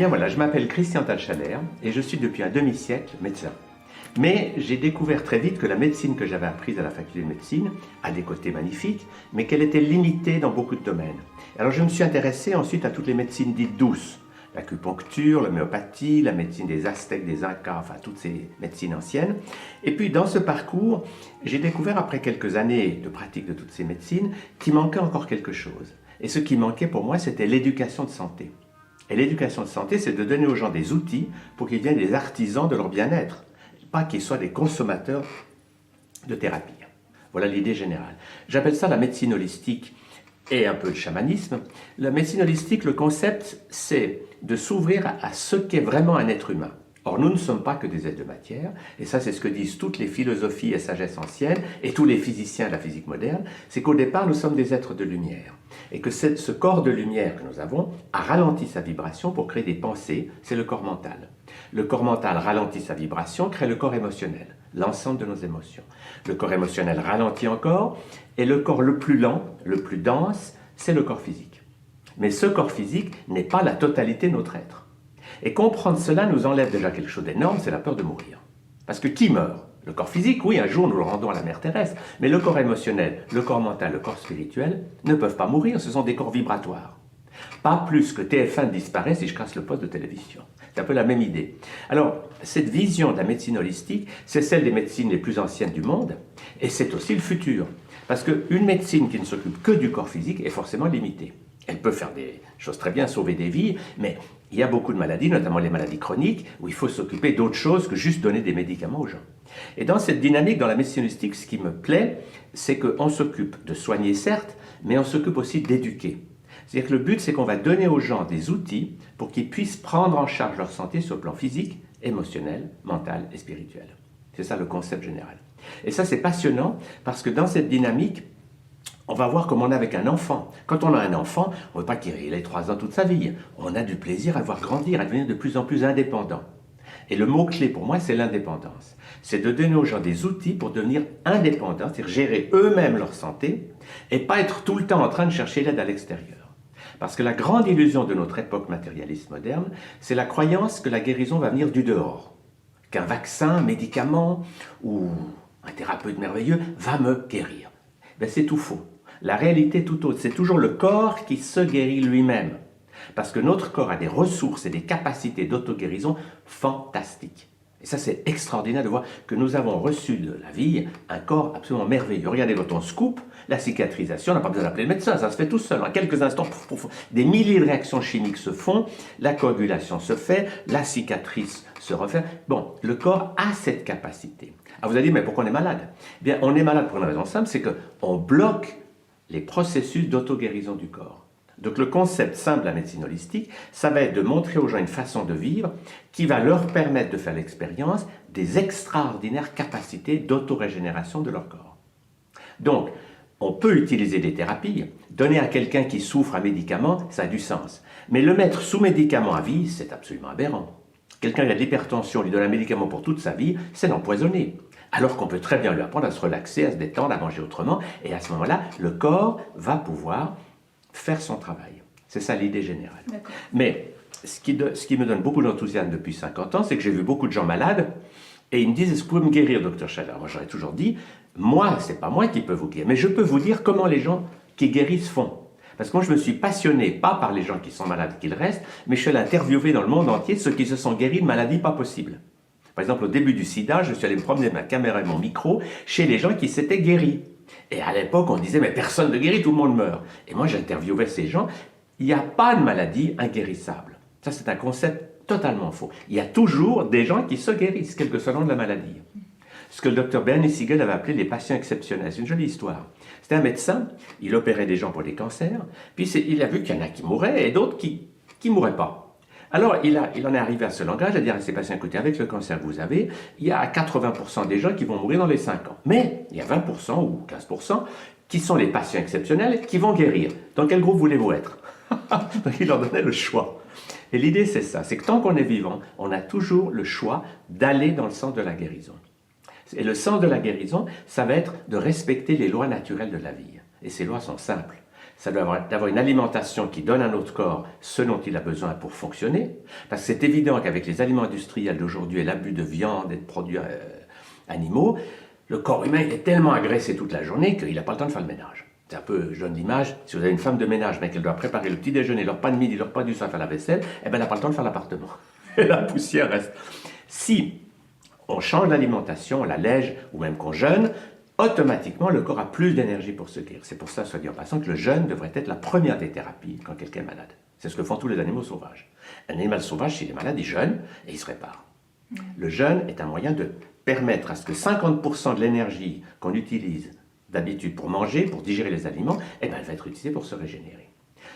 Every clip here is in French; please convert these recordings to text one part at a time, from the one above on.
bien voilà, je m'appelle Christian Talchaler et je suis depuis un demi-siècle médecin. Mais j'ai découvert très vite que la médecine que j'avais apprise à la faculté de médecine a des côtés magnifiques, mais qu'elle était limitée dans beaucoup de domaines. Alors je me suis intéressé ensuite à toutes les médecines dites douces, l'acupuncture, l'homéopathie, la médecine des Aztèques, des Incas, enfin toutes ces médecines anciennes. Et puis dans ce parcours, j'ai découvert après quelques années de pratique de toutes ces médecines qu'il manquait encore quelque chose. Et ce qui manquait pour moi, c'était l'éducation de santé. Et l'éducation de santé, c'est de donner aux gens des outils pour qu'ils deviennent des artisans de leur bien-être, pas qu'ils soient des consommateurs de thérapie. Voilà l'idée générale. J'appelle ça la médecine holistique et un peu le chamanisme. La médecine holistique, le concept, c'est de s'ouvrir à ce qu'est vraiment un être humain. Or, nous ne sommes pas que des êtres de matière, et ça c'est ce que disent toutes les philosophies et sagesses anciennes, et tous les physiciens de la physique moderne, c'est qu'au départ nous sommes des êtres de lumière, et que ce corps de lumière que nous avons a ralenti sa vibration pour créer des pensées, c'est le corps mental. Le corps mental ralentit sa vibration, crée le corps émotionnel, l'ensemble de nos émotions. Le corps émotionnel ralentit encore, et le corps le plus lent, le plus dense, c'est le corps physique. Mais ce corps physique n'est pas la totalité de notre être. Et comprendre cela nous enlève déjà quelque chose d'énorme, c'est la peur de mourir. Parce que qui meurt? Le corps physique, oui, un jour nous le rendons à la mer terrestre, mais le corps émotionnel, le corps mental, le corps spirituel ne peuvent pas mourir, ce sont des corps vibratoires. Pas plus que TF1 disparaît si je casse le poste de télévision. C'est un peu la même idée. Alors, cette vision de la médecine holistique, c'est celle des médecines les plus anciennes du monde, et c'est aussi le futur. Parce qu'une médecine qui ne s'occupe que du corps physique est forcément limitée. Elle peut faire des choses très bien, sauver des vies, mais il y a beaucoup de maladies, notamment les maladies chroniques, où il faut s'occuper d'autre chose que juste donner des médicaments aux gens. Et dans cette dynamique, dans la médecine holistique, ce qui me plaît, c'est qu'on s'occupe de soigner, certes, mais on s'occupe aussi d'éduquer. C'est-à-dire que le but, c'est qu'on va donner aux gens des outils pour qu'ils puissent prendre en charge leur santé sur le plan physique, émotionnel, mental et spirituel. C'est ça le concept général. Et ça, c'est passionnant, parce que dans cette dynamique, on va voir comme on est avec un enfant. Quand on a un enfant, on ne veut pas qu'il ait 3 ans toute sa vie. On a du plaisir à le voir grandir, à devenir de plus en plus indépendant. Et le mot-clé pour moi, c'est l'indépendance. C'est de donner aux gens des outils pour devenir indépendants, c'est-à-dire gérer eux-mêmes leur santé, et pas être tout le temps en train de chercher l'aide à l'extérieur. Parce que la grande illusion de notre époque matérialiste moderne, c'est la croyance que la guérison va venir du dehors. Qu'un vaccin, un médicament ou un thérapeute merveilleux va me guérir. Ben, c'est tout faux. La réalité est tout autre. C'est toujours le corps qui se guérit lui-même. Parce que notre corps a des ressources et des capacités d'auto-guérison fantastiques. Et ça, c'est extraordinaire de voir que nous avons reçu de la vie un corps absolument merveilleux. Regardez, quand on se coupe, la cicatrisation, on n'a pas besoin d'appeler le médecin, ça se fait tout seul. En quelques instants, des milliers de réactions chimiques se font, la coagulation se fait, la cicatrice se refait. Bon, le corps a cette capacité. Alors vous allez dire, mais pourquoi on est malade? Eh bien, on est malade pour une raison simple, c'est qu'on bloque les processus d'auto-guérison du corps. Donc le concept simple de la médecine holistique, ça va être de montrer aux gens une façon de vivre qui va leur permettre de faire l'expérience des extraordinaires capacités d'autorégénération de leur corps. Donc, on peut utiliser des thérapies, donner à quelqu'un qui souffre un médicament, ça a du sens. Mais le mettre sous médicament à vie, c'est absolument aberrant. Quelqu'un qui a de l'hypertension, lui donne un médicament pour toute sa vie, c'est l'empoisonner. Alors qu'on peut très bien lui apprendre à se relaxer, à se détendre, à manger autrement, et à ce moment-là, le corps va pouvoir faire son travail. C'est ça l'idée générale. Mais ce qui me donne beaucoup d'enthousiasme depuis 50 ans, c'est que j'ai vu beaucoup de gens malades, et ils me disent, est-ce que vous pouvez me guérir, docteur Chaler? Moi, j'aurais toujours dit, moi, c'est pas moi qui peux vous guérir, mais je peux vous dire comment les gens qui guérissent font. Parce que moi, je me suis passionné, pas par les gens qui sont malades qu'ils restent, mais je suis allé interviewer dans le monde entier ceux qui se sont guéris de maladies pas possibles. Par exemple, au début du sida, je suis allé me promener ma caméra et mon micro chez les gens qui s'étaient guéris. Et à l'époque, on disait, mais personne ne guérit, tout le monde meurt. Et moi, j'interviewais ces gens. Il n'y a pas de maladie inguérissable. Ça, c'est un concept totalement faux. Il y a toujours des gens qui se guérissent, quel que soit le nom de la maladie. Ce que le docteur Bernie Siegel avait appelé les patients exceptionnels. C'est une jolie histoire. C'était un médecin, il opérait des gens pour des cancers, puis il a vu qu'il y en a qui mouraient et d'autres qui ne mouraient pas. Alors, il en est arrivé à ce langage, à dire à ses patients, écoutez, avec le cancer que vous avez, il y a 80% des gens qui vont mourir dans les 5 ans. Mais il y a 20% ou 15% qui sont les patients exceptionnels qui vont guérir. Dans quel groupe voulez-vous être? Donc, il leur donnait le choix. Et l'idée, c'est ça, c'est que tant qu'on est vivant, on a toujours le choix d'aller dans le sens de la guérison. Et le sens de la guérison, ça va être de respecter les lois naturelles de la vie. Et ces lois sont simples. Ça doit avoir une alimentation qui donne à notre corps ce dont il a besoin pour fonctionner. Parce que c'est évident qu'avec les aliments industriels d'aujourd'hui et l'abus de viande et de produits animaux, le corps humain il est tellement agressé toute la journée qu'il n'a pas le temps de faire le ménage. C'est un peu, je donne l'image, si vous avez une femme de ménage, mais qu'elle doit préparer le petit déjeuner, leur repas de midi, leur repas du soir, faire la vaisselle, eh ben, elle n'a pas le temps de faire l'appartement. Et la poussière reste. Si on change l'alimentation, on l'allège, ou même qu'on jeûne, automatiquement, le corps a plus d'énergie pour se guérir. C'est pour ça, soit dit en passant, que le jeûne devrait être la première des thérapies quand quelqu'un est malade. C'est ce que font tous les animaux sauvages. Un animal sauvage, s'il est malade, il jeûne et il se répare. Le jeûne est un moyen de permettre à ce que 50% de l'énergie qu'on utilise d'habitude pour manger, pour digérer les aliments, eh ben, elle va être utilisée pour se régénérer.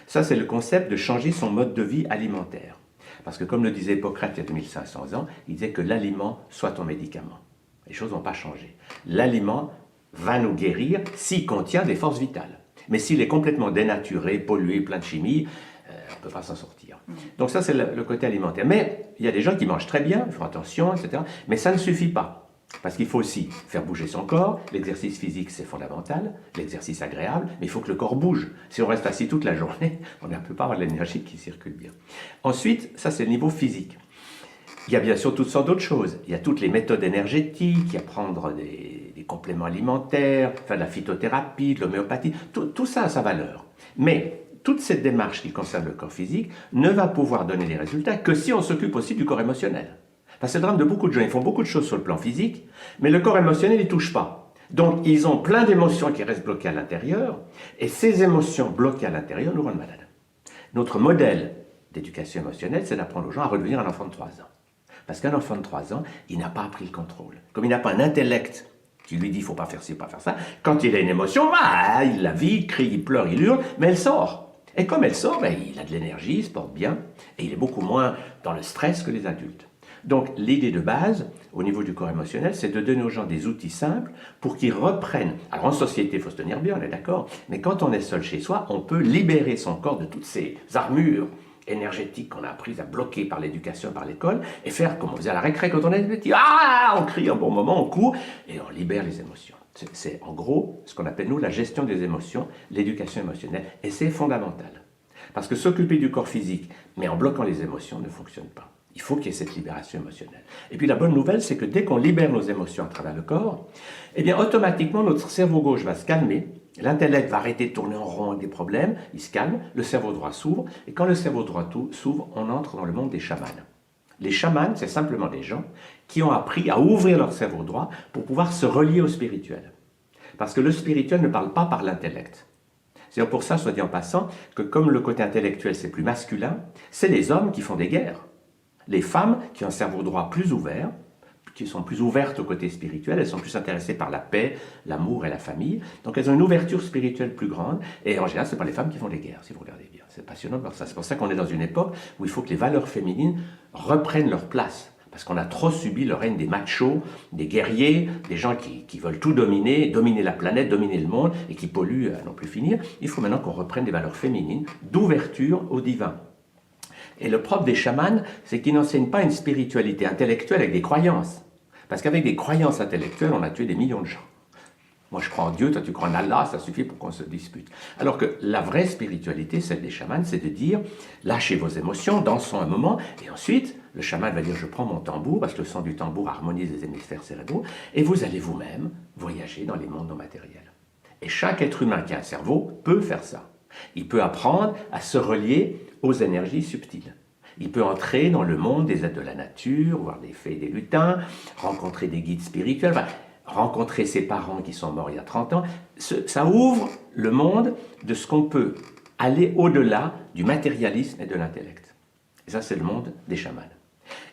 Ça, c'est le concept de changer son mode de vie alimentaire. Parce que comme le disait Hippocrate il y a 2500 ans, il disait que l'aliment soit ton médicament. Les choses n'ont pas changé. L'aliment va nous guérir s'il contient des forces vitales. Mais s'il est complètement dénaturé, pollué, plein de chimie, on ne peut pas s'en sortir. Donc ça, c'est le côté alimentaire. Mais il y a des gens qui mangent très bien, ils font attention, etc. Mais ça ne suffit pas. Parce qu'il faut aussi faire bouger son corps. L'exercice physique, c'est fondamental. L'exercice agréable. Mais il faut que le corps bouge. Si on reste assis toute la journée, on ne peut pas avoir l'énergie qui circule bien. Ensuite, ça, c'est le niveau physique. Il y a bien sûr toutes sortes d'autres choses. Il y a toutes les méthodes énergétiques, il y a prendre des compléments alimentaires, faire de la phytothérapie, de l'homéopathie, tout ça a sa valeur. Mais toute cette démarche qui concerne le corps physique ne va pouvoir donner des résultats que si on s'occupe aussi du corps émotionnel. Parce que c'est le drame de beaucoup de gens, ils font beaucoup de choses sur le plan physique, mais le corps émotionnel, ils ne touchent pas. Donc ils ont plein d'émotions qui restent bloquées à l'intérieur, et ces émotions bloquées à l'intérieur nous rendent malades. Notre modèle d'éducation émotionnelle, c'est d'apprendre aux gens à redevenir un enfant de 3 ans. Parce qu'un enfant de 3 ans, il n'a pas appris le contrôle. Comme il n'a pas un intellect qui lui dit « il ne faut pas faire ci, pas faire ça », quand il a une émotion, il la vit, il crie, il pleure, il hurle, mais elle sort. Et comme elle sort, il a de l'énergie, il se porte bien, et il est beaucoup moins dans le stress que les adultes. Donc l'idée de base, au niveau du corps émotionnel, c'est de donner aux gens des outils simples pour qu'ils reprennent. Alors en société, il faut se tenir bien, on est d'accord, mais quand on est seul chez soi, on peut libérer son corps de toutes ces armures énergétique qu'on a apprise à bloquer par l'éducation, par l'école, et faire comme on faisait à la récré quand on était petit. On crie un bon moment, on court, et on libère les émotions. C'est en gros ce qu'on appelle nous la gestion des émotions, l'éducation émotionnelle, et c'est fondamental. Parce que s'occuper du corps physique, mais en bloquant les émotions, ne fonctionne pas. Il faut qu'il y ait cette libération émotionnelle. Et puis la bonne nouvelle, c'est que dès qu'on libère nos émotions à travers le corps, eh bien automatiquement notre cerveau gauche va se calmer, l'intellect va arrêter de tourner en rond avec des problèmes, il se calme, le cerveau droit s'ouvre, et quand le cerveau droit s'ouvre, on entre dans le monde des chamans. Les chamans, c'est simplement des gens qui ont appris à ouvrir leur cerveau droit pour pouvoir se relier au spirituel. Parce que le spirituel ne parle pas par l'intellect. C'est pour ça, soit dit en passant, que comme le côté intellectuel c'est plus masculin, c'est les hommes qui font des guerres. Les femmes qui ont un cerveau droit plus ouvert, qui sont plus ouvertes au côté spirituel, elles sont plus intéressées par la paix, l'amour et la famille. Donc elles ont une ouverture spirituelle plus grande. Et en général, ce n'est pas les femmes qui font les guerres, si vous regardez bien. C'est passionnant de voir ça. C'est pour ça qu'on est dans une époque où il faut que les valeurs féminines reprennent leur place. Parce qu'on a trop subi le règne des machos, des guerriers, des gens qui veulent tout dominer, dominer la planète, dominer le monde, et qui polluent à n'en plus finir. Il faut maintenant qu'on reprenne des valeurs féminines, d'ouverture au divin. Et le propre des chamans, c'est qu'ils n'enseignent pas une spiritualité intellectuelle avec des croyances. Parce qu'avec des croyances intellectuelles, on a tué des millions de gens. Moi, je crois en Dieu, toi, tu crois en Allah, ça suffit pour qu'on se dispute. Alors que la vraie spiritualité, celle des chamans, c'est de dire, lâchez vos émotions, dansons un moment, et ensuite, le chaman va dire, je prends mon tambour, parce que le son du tambour harmonise les hémisphères cérébraux, et vous allez vous-même voyager dans les mondes non matériels. Et chaque être humain qui a un cerveau peut faire ça. Il peut apprendre à se relier aux énergies subtiles. Il peut entrer dans le monde des êtres de la nature, voir des fées et des lutins, rencontrer des guides spirituels, rencontrer ses parents qui sont morts il y a 30 ans. Ça ouvre le monde de ce qu'on peut aller au-delà du matérialisme et de l'intellect. Et ça, c'est le monde des chamans.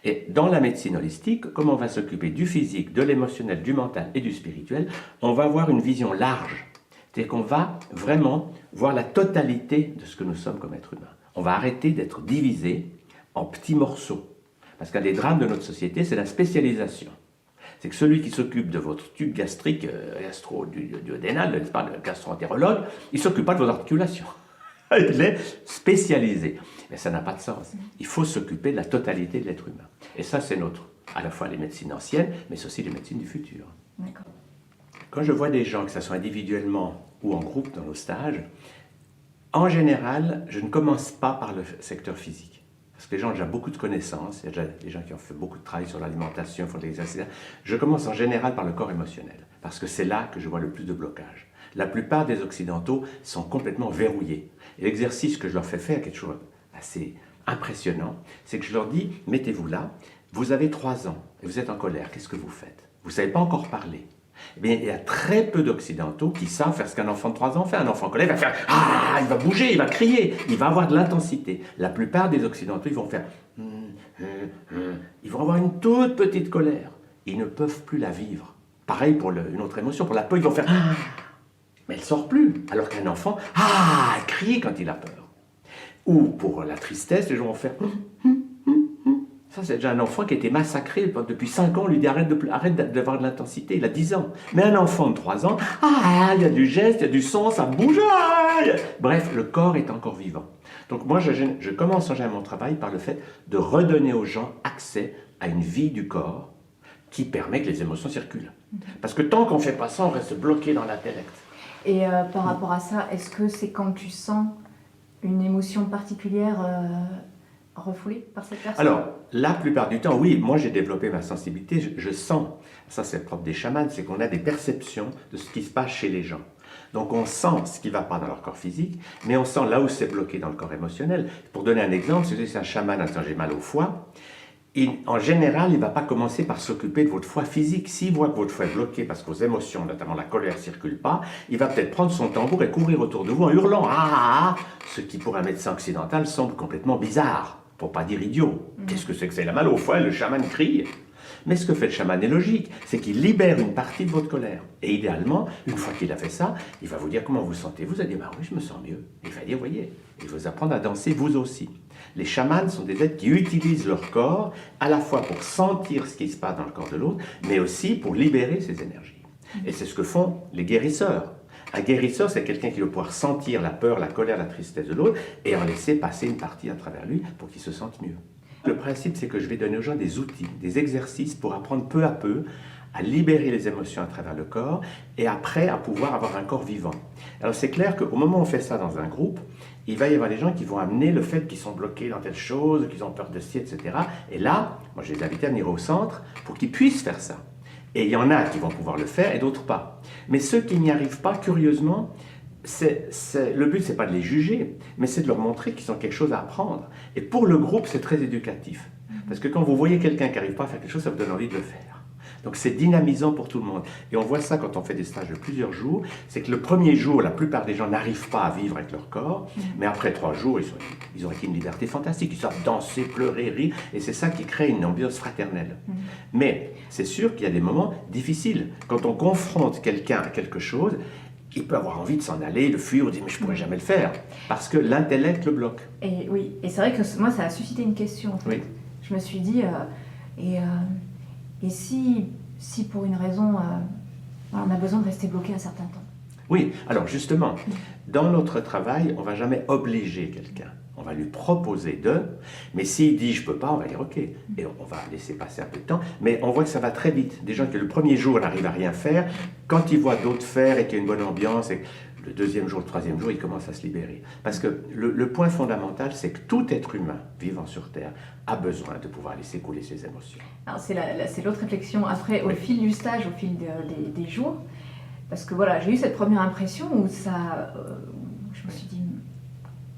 Et dans la médecine holistique, comme on va s'occuper du physique, de l'émotionnel, du mental et du spirituel, on va avoir une vision large. C'est-à-dire qu'on va vraiment voir la totalité de ce que nous sommes comme êtres humains. On va arrêter d'être divisés en petits morceaux. Parce qu'un des drames de notre société, c'est la spécialisation. C'est que celui qui s'occupe de votre tube gastrique, gastro-duodénal, n'est-ce pas, le gastro-entérologue, il ne s'occupe pas de vos articulations. Il est spécialisé. Mais ça n'a pas de sens. Il faut s'occuper de la totalité de l'être humain. Et ça, c'est à la fois les médecines anciennes, mais c'est aussi les médecines du futur. D'accord. Quand je vois des gens, que ce soit individuellement ou en groupe dans nos stages, En général, je ne commence pas par le secteur physique. Parce que les gens ont déjà beaucoup de connaissances, il y a déjà des gens qui ont fait beaucoup de travail sur l'alimentation, font de l'exercice. Je commence en général par le corps émotionnel, parce que c'est là que je vois le plus de blocage. La plupart des Occidentaux sont complètement verrouillés. Et l'exercice que je leur fais faire, quelque chose assez impressionnant, c'est que je leur dis, mettez-vous là, vous avez 3 ans, et vous êtes en colère, qu'est-ce que vous faites? Vous ne savez pas encore parler. Eh bien, il y a très peu d'Occidentaux qui savent faire ce qu'un enfant de 3 ans fait. Un enfant en colère va faire « Ah !» Il va bouger, il va crier, il va avoir de l'intensité. La plupart des Occidentaux, ils vont faire ils vont avoir une toute petite colère. Ils ne peuvent plus la vivre. Pareil pour une autre émotion, pour la peur, ils vont faire « Ah !» Mais elle ne sort plus. Alors qu'un enfant, « Ah !» il crie quand il a peur. Ou pour la tristesse, les gens vont faire ça, c'est déjà un enfant qui a été massacré depuis 5 ans. On lui dit arrête d'avoir de l'intensité. Il a 10 ans. Mais un enfant de 3 ans, il y a du geste, il y a du son, ça bouge. Bref, le corps est encore vivant. Donc moi, je commence en général mon travail par le fait de redonner aux gens accès à une vie du corps qui permet que les émotions circulent. Parce que tant qu'on ne fait pas ça, on reste bloqué dans l'intellect. Et par rapport à ça, est-ce que c'est quand tu sens une émotion particulière refoulé par cette personne? Alors, la plupart du temps, oui, moi j'ai développé ma sensibilité, je sens, ça c'est le propre des chamans, c'est qu'on a des perceptions de ce qui se passe chez les gens. Donc on sent ce qui ne va pas dans leur corps physique, mais on sent là où c'est bloqué dans le corps émotionnel. Pour donner un exemple, si c'est un chaman, attends, j'ai mal au foie, en général, il ne va pas commencer par s'occuper de votre foie physique. S'il voit que votre foie est bloqué parce que vos émotions, notamment la colère, ne circulent pas, il va peut-être prendre son tambour et courir autour de vous en hurlant « Ah !» Ce qui, pour un médecin occidental, semble complètement bizarre. Pour pas dire idiot. Qu'est-ce que c'est que ça? Il a mal au foie, le chaman crie. Mais ce que fait le chaman est logique, c'est qu'il libère une partie de votre colère. Et idéalement, une fois qu'il a fait ça, il va vous dire comment vous sentez. Vous allez dire, bah oui, je me sens mieux. Il va dire, voyez, il va vous apprendre à danser vous aussi. Les chamans sont des êtres qui utilisent leur corps à la fois pour sentir ce qui se passe dans le corps de l'autre, mais aussi pour libérer ses énergies. Et c'est ce que font les guérisseurs. Un guérisseur, c'est quelqu'un qui va pouvoir sentir la peur, la colère, la tristesse de l'autre et en laisser passer une partie à travers lui pour qu'il se sente mieux. Le principe, c'est que je vais donner aux gens des outils, des exercices pour apprendre peu à peu à libérer les émotions à travers le corps et après à pouvoir avoir un corps vivant. Alors c'est clair qu'au moment où on fait ça dans un groupe, il va y avoir des gens qui vont amener le fait qu'ils sont bloqués dans telle chose, qu'ils ont peur de ci, etc. Et là, moi je les invite à venir au centre pour qu'ils puissent faire ça. Et il y en a qui vont pouvoir le faire et d'autres pas. Mais ceux qui n'y arrivent pas, curieusement, le but, c'est pas de les juger, mais c'est de leur montrer qu'ils ont quelque chose à apprendre. Et pour le groupe, c'est très éducatif. Parce que quand vous voyez quelqu'un qui n'arrive pas à faire quelque chose, ça vous donne envie de le faire. Donc c'est dynamisant pour tout le monde. Et on voit ça quand on fait des stages de plusieurs jours, c'est que le premier jour, la plupart des gens n'arrivent pas à vivre avec leur corps, mais après 3 jours, ils ont acquis une liberté fantastique, ils savent danser, pleurer, rire, et c'est ça qui crée une ambiance fraternelle. Mais c'est sûr qu'il y a des moments difficiles. Quand on confronte quelqu'un à quelque chose, il peut avoir envie de s'en aller, de fuir, ou de dire « mais je ne pourrais jamais le faire », parce que l'intellect le bloque. Et oui, et c'est vrai que moi, ça a suscité une question. En fait. Oui. Je me suis dit, et si pour une raison, on a besoin de rester bloqué un certain temps? Oui, alors justement, dans notre travail, on ne va jamais obliger quelqu'un. On va lui proposer mais s'il dit « je ne peux pas », on va dire « ok ». Et on va laisser passer un peu de temps, mais on voit que ça va très vite. Des gens qui le premier jour n'arrivent à rien faire, quand ils voient d'autres faire et qu'il y a une bonne ambiance, et le 2e jour, le 3e jour, ils commencent à se libérer. Parce que le point fondamental, c'est que tout être humain vivant sur Terre a besoin de pouvoir laisser couler ses émotions. Alors c'est l'autre réflexion après, au fil du stage, au fil des jours, parce que voilà, j'ai eu cette première impression où je me suis dit,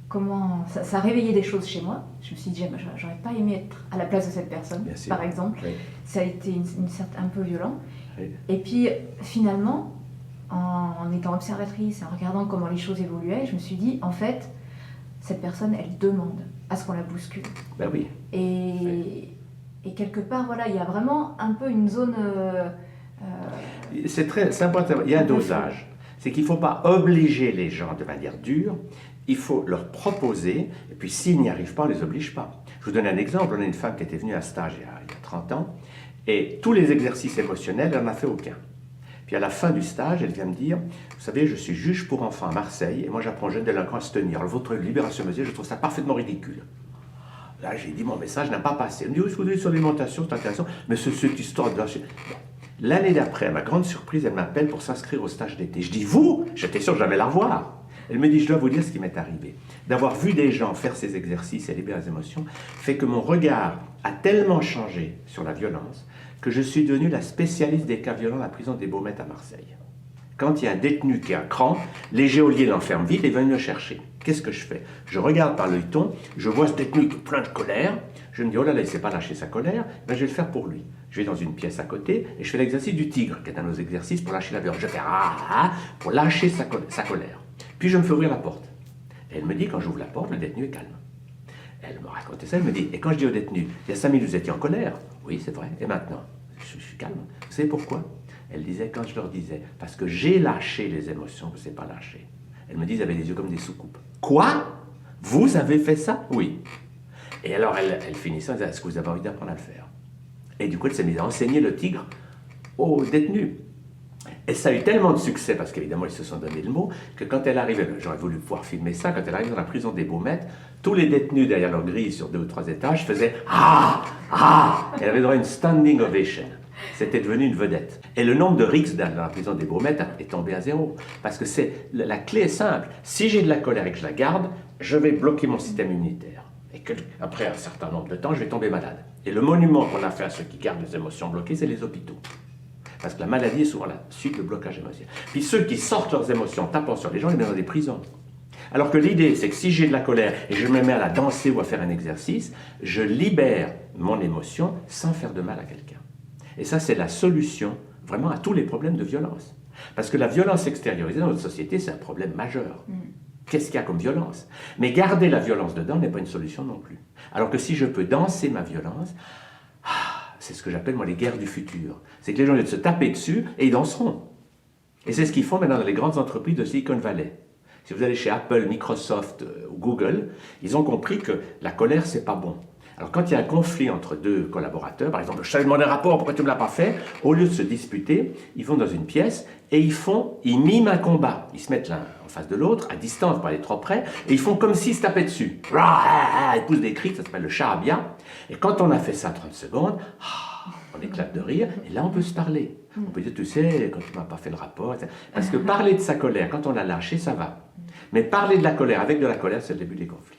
comment ça a réveillé des choses chez moi. Je me suis dit, j'aurais pas aimé être à la place de cette personne, par exemple. Oui. Ça a été un peu violent. Oui. Et puis finalement, en étant observatrice, en regardant comment les choses évoluaient, je me suis dit, en fait, cette personne, elle demande à ce qu'on la bouscule. Ben oui. Et quelque part, voilà, il y a vraiment un peu une zone... C'est important, il y a un dosage. C'est qu'il ne faut pas obliger les gens de manière dure, il faut leur proposer, et puis s'ils n'y arrivent pas, on ne les oblige pas. Je vous donne un exemple, on a une femme qui était venue à un stage il y a 30 ans, et tous les exercices émotionnels, elle n'en a fait aucun. Puis à la fin du stage, elle vient me dire, vous savez, je suis juge pour enfants à Marseille, et moi j'apprends aux jeunes délinquants à se tenir. Alors, votre libération émotionnelle, je trouve ça parfaitement ridicule. Là, j'ai dit, mon message n'a pas passé. Elle me dit, oui, ce que vous dites sur l'alimentation, c'est intéressant, mais c'est cette histoire de... L'année d'après, à ma grande surprise, elle m'appelle pour s'inscrire au stage d'été. Je dis, vous, j'étais sûr que j'allais la revoir. Elle me dit, je dois vous dire ce qui m'est arrivé. D'avoir vu des gens faire ces exercices et libérer les émotions, fait que mon regard a tellement changé sur la violence que je suis devenue la spécialiste des cas violents à la prison des Baumettes à Marseille. Quand il y a un détenu qui est à cran, les geôliers l'enferment vite et viennent le chercher. Qu'est-ce que je fais? Je regarde par l'œilleton, je vois ce détenu qui est plein de colère, je me dis, oh là là, il ne sait pas lâcher sa colère, ben, je vais le faire pour lui. Je vais dans une pièce à côté et je fais l'exercice du tigre, qui est un de nos exercices pour lâcher la violence. Je fais pour lâcher sa colère. Puis je me fais ouvrir la porte. Et elle me dit, quand j'ouvre la porte, le détenu est calme. Elle me racontait ça, elle me dit, et quand je dis au détenu, il y a 5 minutes, vous étiez en colère? Oui, c'est vrai, et maintenant? Je suis calme. Vous savez pourquoi? Elle disait, quand je leur disais, parce que j'ai lâché les émotions, vous ne savez pas lâcher. Elle me dit, ils avaient les yeux comme des soucoupes. Quoi? Vous avez fait ça? Oui. Et alors, elle finissait en disant, est-ce que vous avez envie d'apprendre à le faire? Et du coup, elle s'est mise à enseigner le tigre aux détenus. Et ça a eu tellement de succès, parce qu'évidemment, ils se sont donné le mot, que quand elle arrivait, j'aurais voulu pouvoir filmer ça, quand elle arrivait dans la prison des Baumettes, tous les détenus derrière leur grille sur 2 ou 3 étages faisaient « Ah! Ah !» Elle avait droit à une standing ovation. C'était devenu une vedette. Et le nombre de rixes dans la prison des Baumettes est tombé à 0. Parce que la clé est simple. Si j'ai de la colère et que je la garde, je vais bloquer mon système immunitaire. Et qu'après un certain nombre de temps, je vais tomber malade. Et le monument qu'on a fait à ceux qui gardent les émotions bloquées, c'est les hôpitaux. Parce que la maladie est souvent la suite de blocage émotionnel. Puis ceux qui sortent leurs émotions en tapant sur les gens, ils les mettent dans des prisons. Alors que l'idée, c'est que si j'ai de la colère et je me mets à la danser ou à faire un exercice, je libère mon émotion sans faire de mal à quelqu'un. Et ça, c'est la solution vraiment à tous les problèmes de violence. Parce que la violence extériorisée dans notre société, c'est un problème majeur. Qu'est-ce qu'il y a comme violence? Mais garder la violence dedans n'est pas une solution non plus. Alors que si je peux danser ma violence, c'est ce que j'appelle moi les guerres du futur. C'est que les gens vont se taper dessus et ils danseront. Et c'est ce qu'ils font maintenant dans les grandes entreprises de Silicon Valley. Si vous allez chez Apple, Microsoft ou Google, ils ont compris que la colère, c'est pas bon. Alors quand il y a un conflit entre 2 collaborateurs, par exemple, je t'avais demandé un rapport, pourquoi tu ne me l'as pas fait? Au lieu de se disputer, ils vont dans une pièce et ils miment un combat. Ils se mettent l'un en face de l'autre, à distance, pas aller trop près, et ils font comme s'ils se tapaient dessus. Ils poussent des cris, ça s'appelle le charabia. Et quand on a fait ça 30 secondes, on éclate de rire, et là on peut se parler. On peut dire, tu sais, quand tu ne m'as pas fait le rapport, etc. Parce que parler de sa colère, quand on l'a lâché, ça va. Mais parler de la colère avec de la colère, c'est le début des conflits.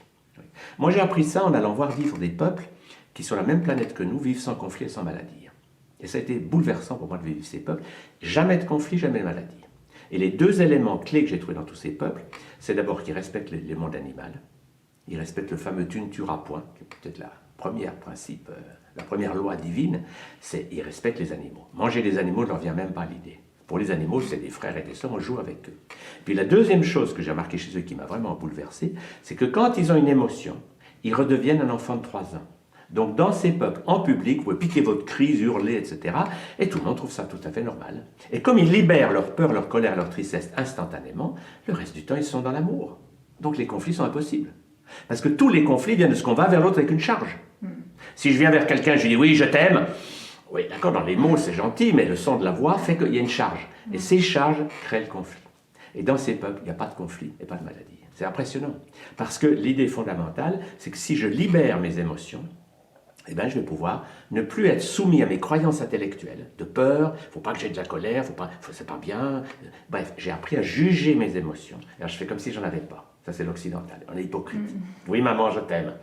Moi, j'ai appris ça en allant voir vivre des peuples qui, sur la même planète que nous, vivent sans conflit et sans maladie. Et ça a été bouleversant pour moi de vivre ces peuples. Jamais de conflit, jamais de maladie. Et les 2 éléments clés que j'ai trouvés dans tous ces peuples, c'est d'abord qu'ils respectent le monde animal. Ils respectent le fameux tu ne tueras point, qui est peut-être la première loi divine, c'est ils respectent les animaux. Manger les animaux ne leur vient même pas à l'idée. Pour les animaux, c'est des frères et des sœurs, on joue avec eux. Puis la deuxième chose que j'ai remarqué chez eux qui m'a vraiment bouleversé, c'est que quand ils ont une émotion, ils redeviennent un enfant de 3 ans. Donc dans ces peuples, en public, vous pouvez piquer votre crise, hurler, etc. Et tout le monde trouve ça tout à fait normal. Et comme ils libèrent leur peur, leur colère, leur tristesse instantanément, le reste du temps, ils sont dans l'amour. Donc les conflits sont impossibles. Parce que tous les conflits viennent de ce qu'on va vers l'autre avec une charge. Si je viens vers quelqu'un, je lui dis « oui, je t'aime », oui, d'accord, dans les mots, c'est gentil, mais le son de la voix fait qu'il y a une charge. Et ces charges créent le conflit. Et dans ces peuples, il n'y a pas de conflit et pas de maladie. C'est impressionnant. Parce que l'idée fondamentale, c'est que si je libère mes émotions, eh bien, je vais pouvoir ne plus être soumis à mes croyances intellectuelles, de peur, il ne faut pas que j'ai de la colère, c'est pas bien. Bref, j'ai appris à juger mes émotions. Alors, je fais comme si j'en avais pas. Ça, c'est l'occidental. On est hypocrite. Oui, maman, je t'aime.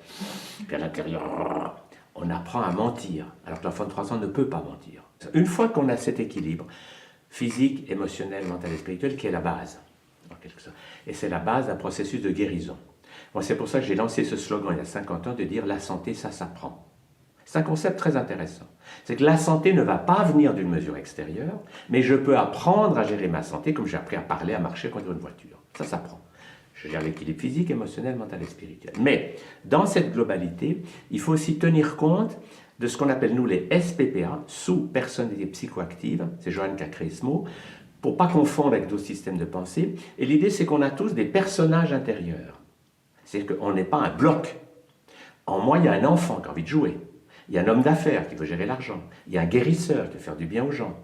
Puis à l'intérieur, on apprend à mentir, alors que l'enfant de 3 ans ne peut pas mentir. Une fois qu'on a cet équilibre physique, émotionnel, mental et spirituel, qui est la base, en quelque sorte, et c'est la base d'un processus de guérison. Moi, c'est pour ça que j'ai lancé ce slogan il y a 50 ans de dire « la santé, ça s'apprend ». C'est un concept très intéressant. C'est que la santé ne va pas venir d'une mesure extérieure, mais je peux apprendre à gérer ma santé comme j'ai appris à parler, à marcher, à conduire une voiture. Ça s'apprend. Je gère l'équilibre physique, émotionnel, mental et spirituel. Mais dans cette globalité, il faut aussi tenir compte de ce qu'on appelle, nous, les SPPA, sous-personnalités psychoactives. C'est Joanne qui a créé ce mot, pour ne pas confondre avec d'autres systèmes de pensée. Et l'idée, c'est qu'on a tous des personnages intérieurs. C'est-à-dire qu'on n'est pas un bloc. En moi, il y a un enfant qui a envie de jouer. Il y a un homme d'affaires qui veut gérer l'argent. Il y a un guérisseur qui veut faire du bien aux gens.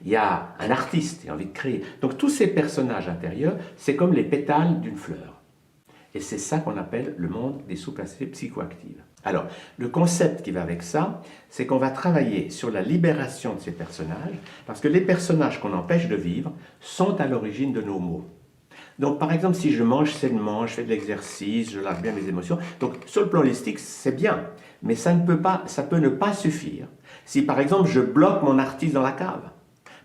Il y a un artiste qui a envie de créer. Donc tous ces personnages intérieurs, c'est comme les pétales d'une fleur. Et c'est ça qu'on appelle le monde des sous-personnalités psychoactives. Alors, le concept qui va avec ça, c'est qu'on va travailler sur la libération de ces personnages, parce que les personnages qu'on empêche de vivre sont à l'origine de nos maux. Donc, par exemple, si je mange sainement, je fais de l'exercice, je lâche bien mes émotions, donc sur le plan holistique, c'est bien, mais ça peut ne pas suffire si, par exemple, je bloque mon artiste dans la cave.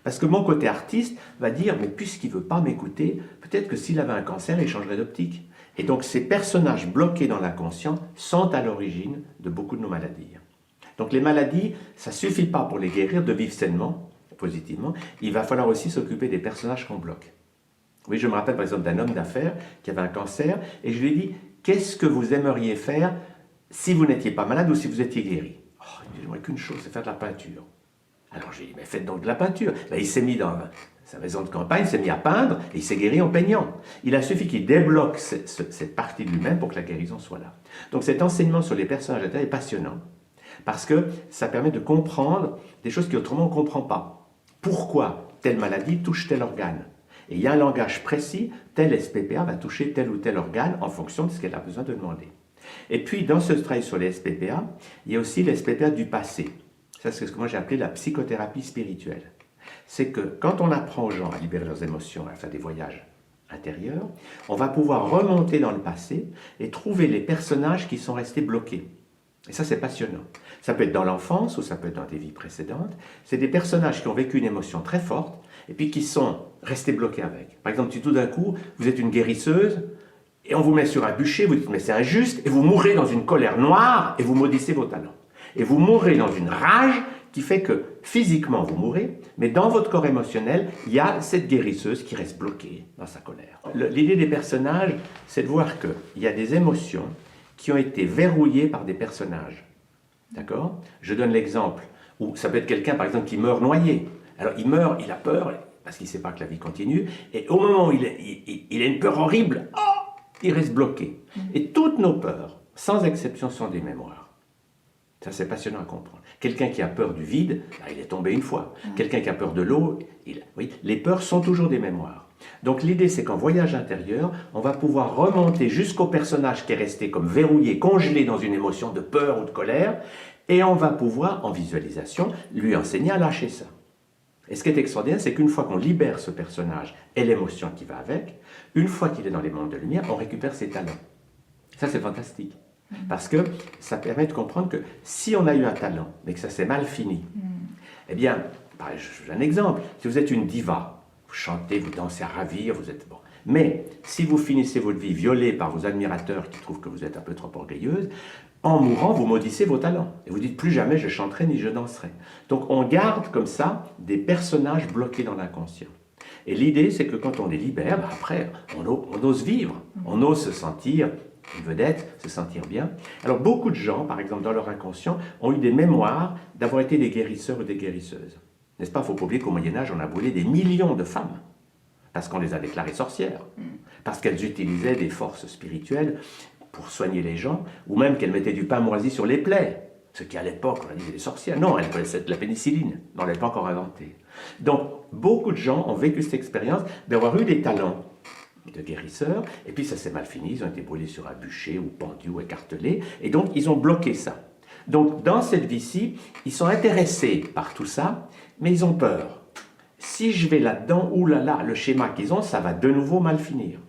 Parce que mon côté artiste va dire, mais puisqu'il ne veut pas m'écouter, peut-être que s'il avait un cancer, il changerait d'optique. Et donc, ces personnages bloqués dans l'inconscient sont à l'origine de beaucoup de nos maladies. Donc, les maladies, ça ne suffit pas pour les guérir de vivre sainement, positivement. Il va falloir aussi s'occuper des personnages qu'on bloque. Oui, je me rappelle par exemple d'un homme d'affaires qui avait un cancer et je lui ai dit, qu'est-ce que vous aimeriez faire si vous n'étiez pas malade ou si vous étiez guéri? Oh, il me dit, j'aimerais qu'une chose, c'est faire de la peinture. Alors j'ai dit, mais faites donc de la peinture. Ben, il s'est mis dans sa maison de campagne, il s'est mis à peindre et il s'est guéri en peignant. Il a suffi qu'il débloque cette partie de lui-même pour que la guérison soit là. Donc cet enseignement sur les personnages intérieurs est passionnant parce que ça permet de comprendre des choses qu'autrement on ne comprend pas. Pourquoi telle maladie touche tel organe? Et il y a un langage précis, tel SPPA va toucher tel ou tel organe en fonction de ce qu'elle a besoin de demander. Et puis dans ce travail sur les SPPA, il y a aussi les SPPA du passé. Ça, c'est ce que moi j'ai appelé la psychothérapie spirituelle. C'est que quand on apprend aux gens à libérer leurs émotions, à faire des voyages intérieurs, on va pouvoir remonter dans le passé et trouver les personnages qui sont restés bloqués. Et ça, c'est passionnant. Ça peut être dans l'enfance ou ça peut être dans des vies précédentes. C'est des personnages qui ont vécu une émotion très forte et puis qui sont restés bloqués avec. Par exemple, si tout d'un coup, vous êtes une guérisseuse et on vous met sur un bûcher, vous dites « mais c'est injuste » et vous mourrez dans une colère noire et vous maudissez vos talents. Et vous mourrez dans une rage qui fait que physiquement vous mourrez, mais dans votre corps émotionnel, il y a cette guérisseuse qui reste bloquée dans sa colère. L'idée des personnages, c'est de voir qu'il y a des émotions qui ont été verrouillées par des personnages. D'accord? Je donne l'exemple où ça peut être quelqu'un, par exemple, qui meurt noyé. Alors il meurt, il a peur, parce qu'il ne sait pas que la vie continue, et au moment où il a une peur horrible, oh, il reste bloqué. Et toutes nos peurs, sans exception, sont des mémoires. Ça, c'est passionnant à comprendre. Quelqu'un qui a peur du vide, là, il est tombé une fois. Quelqu'un qui a peur de l'eau, oui, les peurs sont toujours des mémoires. Donc l'idée, c'est qu'en voyage intérieur, on va pouvoir remonter jusqu'au personnage qui est resté comme verrouillé, congelé dans une émotion de peur ou de colère, et on va pouvoir, en visualisation, lui enseigner à lâcher ça. Et ce qui est extraordinaire, c'est qu'une fois qu'on libère ce personnage et l'émotion qui va avec, une fois qu'il est dans les mondes de lumière, on récupère ses talents. Ça, c'est fantastique. Parce que ça permet de comprendre que si on a eu un talent, mais que ça s'est mal fini, eh bien, j'ai un exemple, si vous êtes une diva, vous chantez, vous dansez à ravir, vous êtes bon. Mais si vous finissez votre vie violée par vos admirateurs qui trouvent que vous êtes un peu trop orgueilleuse, en mourant, vous maudissez vos talents. Et vous dites, plus jamais je chanterai ni je danserai. Donc on garde comme ça des personnages bloqués dans l'inconscient. Et l'idée, c'est que quand on les libère, après, on ose vivre, on ose se sentir une vedette, se sentir bien. Alors beaucoup de gens, par exemple dans leur inconscient, ont eu des mémoires d'avoir été des guérisseurs ou des guérisseuses. N'est-ce pas? Il ne faut pas oublier qu'au Moyen-Âge, on a brûlé des millions de femmes, parce qu'on les a déclarées sorcières, parce qu'elles utilisaient des forces spirituelles pour soigner les gens, ou même qu'elles mettaient du pain moisi sur les plaies, ce qui à l'époque, on a dit des sorcières. Non, elles connaissaient de la pénicilline, on ne l'avait pas encore inventée. Donc beaucoup de gens ont vécu cette expérience d'avoir eu des talents de guérisseurs, et puis ça s'est mal fini, ils ont été brûlés sur un bûcher, ou pendus, ou écartelés, et donc ils ont bloqué ça. Donc dans cette vie-ci, ils sont intéressés par tout ça, mais ils ont peur. Si je vais là-dedans, oulala, le schéma qu'ils ont, ça va de nouveau mal finir.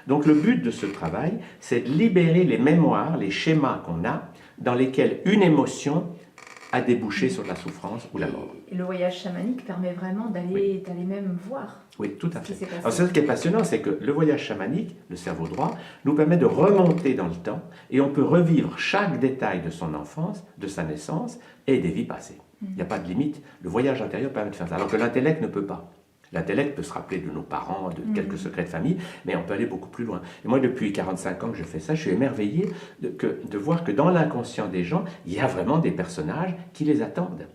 Donc le but de ce travail, c'est de libérer les mémoires, les schémas qu'on a, dans lesquels une émotion a débouché sur la souffrance ou la mort. Et le voyage chamanique permet vraiment d'aller même voir. Oui, tout à fait. Alors c'est ce qui est passionnant, c'est que le voyage chamanique, le cerveau droit, nous permet de remonter dans le temps et on peut revivre chaque détail de son enfance, de sa naissance et des vies passées. Il n'y a pas de limite. Le voyage intérieur permet de faire ça, alors que l'intellect ne peut pas. L'intellect peut se rappeler de nos parents, de quelques secrets de famille, mais on peut aller beaucoup plus loin. Et moi, depuis 45 ans que je fais ça, je suis émerveillé de voir que dans l'inconscient des gens, il y a vraiment des personnages qui les attendent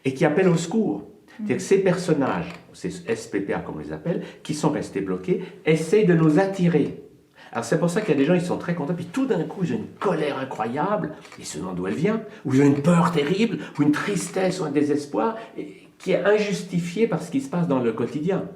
et qui appellent au secours. C'est-à-dire que ces personnages, ces SPPA comme on les appelle, qui sont restés bloqués, essayent de nous attirer. Alors c'est pour ça qu'il y a des gens, ils sont très contents, puis tout d'un coup, ils ont une colère incroyable, ils se demandent d'où elle vient, ou ils ont une peur terrible, ou une tristesse, ou un désespoir, qui est injustifié par ce qui se passe dans le quotidien.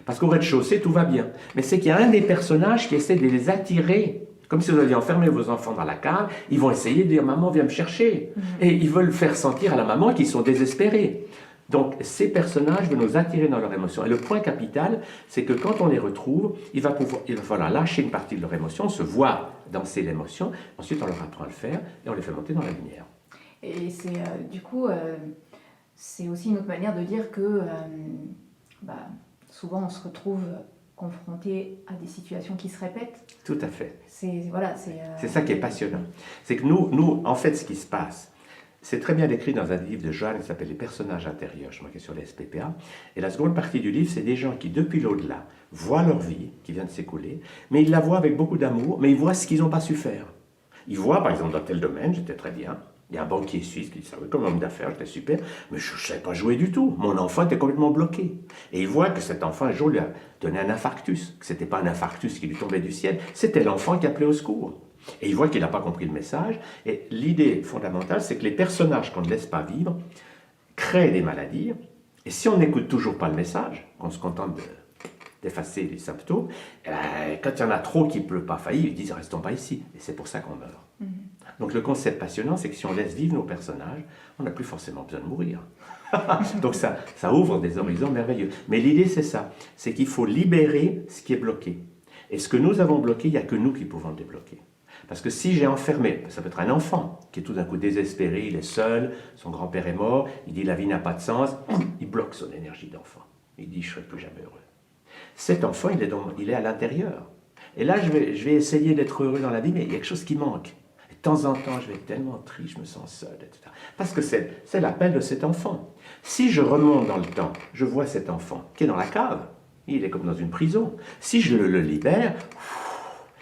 Parce qu'au rez-de-chaussée, tout va bien. Mais c'est qu'il y a un des personnages qui essaie de les attirer. Comme si vous aviez enfermé vos enfants dans la cave, ils vont essayer de dire « Maman, viens me chercher ». Et ils veulent faire sentir à la maman qu'ils sont désespérés. Donc, ces personnages vont nous attirer dans leur émotion. Et le point capital, c'est que quand on les retrouve, il va falloir lâcher une partie de leur émotion, se voir danser l'émotion. Ensuite, on leur apprend à le faire et on les fait monter dans la lumière. Et c'est du coup, c'est aussi une autre manière de dire que souvent on se retrouve confronté à des situations qui se répètent. Tout à fait. C'est ça qui est passionnant. C'est que nous, en fait, ce qui se passe, c'est très bien décrit dans un livre de Joanne qui s'appelle Les personnages intérieurs, je crois qu'il est sur les SPPA. Et la seconde partie du livre, c'est des gens qui, depuis l'au-delà, voient leur vie qui vient de s'écouler, mais ils la voient avec beaucoup d'amour, mais ils voient ce qu'ils n'ont pas su faire. Ils voient, par exemple, dans tel domaine, j'étais très bien. Il y a un banquier suisse qui dit ça, oui, comme homme d'affaires, j'étais super, mais je ne savais pas jouer du tout. Mon enfant était complètement bloqué. Et il voit que cet enfant, un jour, lui a donné un infarctus, que ce n'était pas un infarctus qui lui tombait du ciel, c'était l'enfant qui appelait au secours. Et il voit qu'il n'a pas compris le message. Et l'idée fondamentale, c'est que les personnages qu'on ne laisse pas vivre créent des maladies. Et si on n'écoute toujours pas le message, qu'on se contente d'effacer les symptômes, quand il y en a trop qui ne peuvent pas faillir, ils disent « restons pas ici ». Et c'est pour ça qu'on meurt. Donc le concept passionnant, c'est que si on laisse vivre nos personnages, on n'a plus forcément besoin de mourir. Donc ça ouvre des horizons merveilleux. Mais l'idée, c'est ça. C'est qu'il faut libérer ce qui est bloqué. Et ce que nous avons bloqué, il n'y a que nous qui pouvons le débloquer. Parce que si j'ai enfermé, ça peut être un enfant qui est tout d'un coup désespéré, il est seul, son grand-père est mort, il dit la vie n'a pas de sens, il bloque son énergie d'enfant. Il dit je ne serai plus jamais heureux. Cet enfant, il est à l'intérieur. Et là, je vais essayer d'être heureux dans la vie, mais il y a quelque chose qui manque. Et de temps en temps, je vais être tellement triste, je me sens seul, etc. Parce que c'est l'appel de cet enfant. Si je remonte dans le temps, je vois cet enfant qui est dans la cave, il est comme dans une prison. Si je le libère,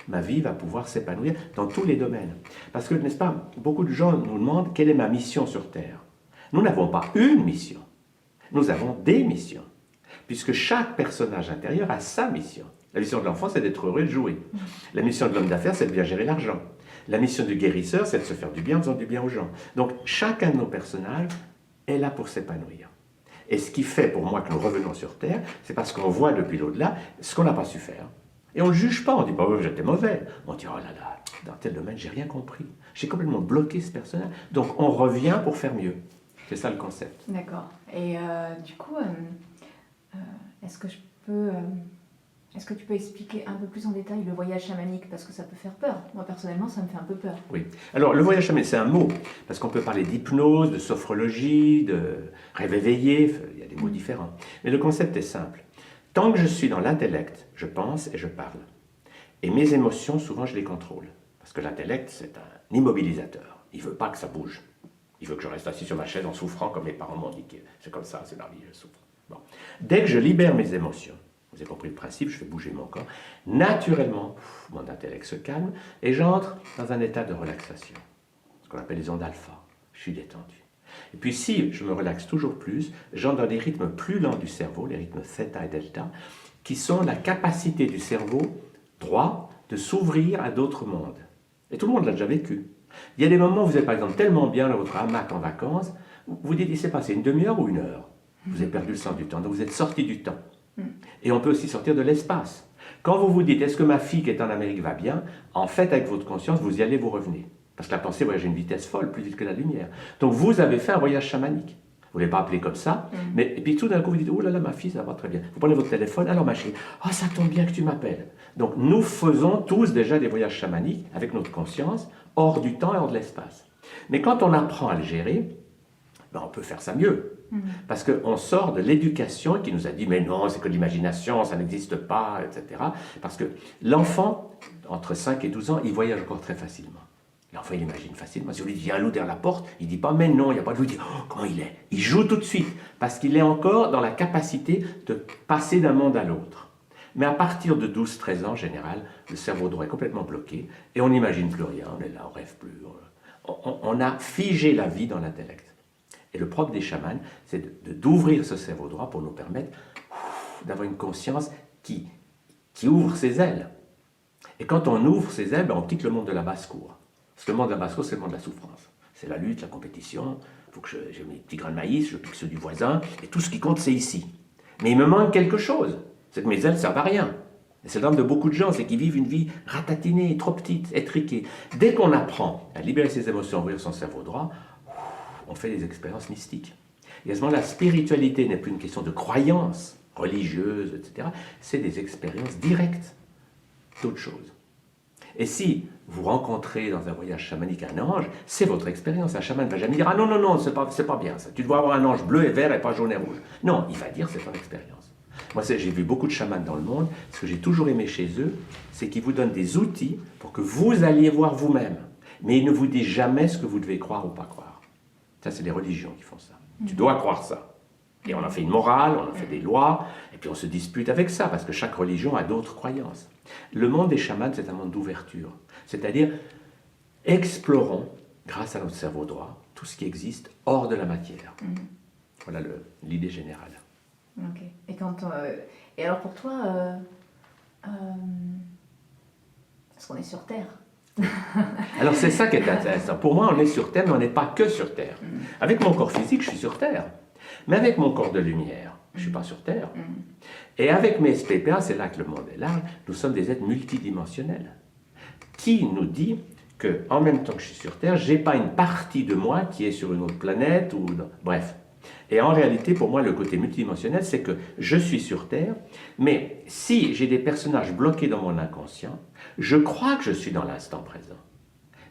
ma vie va pouvoir s'épanouir dans tous les domaines. Parce que, n'est-ce pas, beaucoup de gens nous demandent quelle est ma mission sur Terre. Nous n'avons pas une mission, nous avons des missions. Puisque chaque personnage intérieur a sa mission. La mission de l'enfant, c'est d'être heureux et de jouer. La mission de l'homme d'affaires, c'est de bien gérer l'argent. La mission du guérisseur, c'est de se faire du bien en faisant du bien aux gens. Donc, chacun de nos personnages est là pour s'épanouir. Et ce qui fait pour moi que nous revenons sur Terre, c'est parce qu'on voit depuis l'au-delà ce qu'on n'a pas su faire. Et on ne le juge pas, on ne dit pas « j'étais mauvais ». On dit « oh là là, dans tel domaine, j'ai rien compris. J'ai complètement bloqué ce personnage. » Donc, on revient pour faire mieux. C'est ça le concept. D'accord. Et du coup, est-ce que tu peux expliquer un peu plus en détail le voyage chamanique? Parce que ça peut faire peur. Moi, personnellement, ça me fait un peu peur. Oui. Alors, le voyage chamanique, c'est un mot. Parce qu'on peut parler d'hypnose, de sophrologie, de rêve éveillé. Il y a des mots différents. Mais le concept est simple. Tant que je suis dans l'intellect, je pense et je parle. Et mes émotions, souvent, je les contrôle. Parce que l'intellect, c'est un immobilisateur. Il ne veut pas que ça bouge. Il veut que je reste assis sur ma chaise en souffrant comme mes parents m'ont dit. C'est comme ça, c'est la vie, je souffre. Bon. Dès que je libère mes émotions, vous avez compris le principe, je fais bouger mon corps, naturellement, mon intellect se calme et j'entre dans un état de relaxation, ce qu'on appelle les ondes alpha. Je suis détendu. Et puis si je me relaxe toujours plus, j'entre dans des rythmes plus lents du cerveau, les rythmes theta et delta, qui sont la capacité du cerveau droit de s'ouvrir à d'autres mondes. Et tout le monde l'a déjà vécu. Il y a des moments où vous êtes par exemple tellement bien dans votre hamac en vacances, vous dites il s'est passé une demi-heure ou une heure. Vous avez perdu le sens du temps, donc vous êtes sorti du temps. Et on peut aussi sortir de l'espace. Quand vous vous dites, est-ce que ma fille qui est en Amérique va bien? En fait, avec votre conscience, vous y allez, vous revenez. Parce que la pensée voyage à une vitesse folle, plus vite que la lumière. Donc vous avez fait un voyage chamanique. Vous ne l'avez pas appelé comme ça, mais et puis tout d'un coup vous dites, oh là là, ma fille, ça va très bien. Vous prenez votre téléphone, alors ma chérie, oh ça tombe bien que tu m'appelles. Donc nous faisons tous déjà des voyages chamaniques avec notre conscience, hors du temps et hors de l'espace. Mais quand on apprend à le gérer, ben on peut faire ça mieux. Parce qu'on sort de l'éducation qui nous a dit « mais non, c'est que l'imagination, ça n'existe pas, etc. » Parce que l'enfant, entre 5 et 12 ans, il voyage encore très facilement. L'enfant, il imagine facilement. Si on lui dit « il y a un loup derrière la porte », il ne dit pas « mais non, il n'y a pas de loup », il dit « oh, comment il est ?» Il joue tout de suite, parce qu'il est encore dans la capacité de passer d'un monde à l'autre. Mais à partir de 12-13 ans, en général, le cerveau droit est complètement bloqué, et on n'imagine plus rien, on est là, on rêve plus. On a figé la vie dans l'intellect. Et le propre des chamans, c'est d'ouvrir ce cerveau droit pour nous permettre d'avoir une conscience qui ouvre ses ailes. Et quand on ouvre ses ailes, ben on quitte le monde de la basse-cour. Parce que le monde de la basse-cour, c'est le monde de la souffrance. C'est la lutte, la compétition. Il faut que j'ai mes petits grains de maïs, je pique ceux du voisin, et tout ce qui compte, c'est ici. Mais il me manque quelque chose. C'est que mes ailes ne servent à rien. Et c'est le drame de beaucoup de gens, c'est qu'ils vivent une vie ratatinée, trop petite, étriquée. Dès qu'on apprend à libérer ses émotions, à ouvrir son cerveau droit, on fait des expériences mystiques. Et à ce moment, la spiritualité n'est plus une question de croyance religieuse, etc. C'est des expériences directes d'autre chose. Et si vous rencontrez dans un voyage chamanique un ange, c'est votre expérience. Un chaman ne va jamais dire « Ah non, non, non, c'est pas bien ça. Tu dois avoir un ange bleu et vert et pas jaune et rouge. » Non, il va dire « C'est ton expérience. » Moi, j'ai vu beaucoup de chamans dans le monde. Ce que j'ai toujours aimé chez eux, c'est qu'ils vous donnent des outils pour que vous alliez voir vous-même. Mais ils ne vous disent jamais ce que vous devez croire ou pas croire. Ça, c'est les religions qui font ça. Tu dois croire ça. Et on a fait une morale, on a fait des lois, et puis on se dispute avec ça, parce que chaque religion a d'autres croyances. Le monde des chamans, c'est un monde d'ouverture. C'est-à-dire, explorons, grâce à notre cerveau droit, tout ce qui existe hors de la matière. Voilà l'idée générale. Ok. Et alors pour toi, est-ce qu'on est sur Terre? Alors c'est ça qui est intéressant. Pour moi, on est sur Terre, mais on n'est pas que sur Terre. Avec mon corps physique, je suis sur Terre. Mais avec mon corps de lumière, je ne suis pas sur Terre. Et avec mes SPPA, c'est là que le monde est large, nous sommes des êtres multidimensionnels. Qui nous dit qu'en même temps que je suis sur Terre, je n'ai pas une partie de moi qui est sur une autre planète, ou bref. Et en réalité, pour moi, le côté multidimensionnel, c'est que je suis sur Terre, mais si j'ai des personnages bloqués dans mon inconscient, je crois que je suis dans l'instant présent.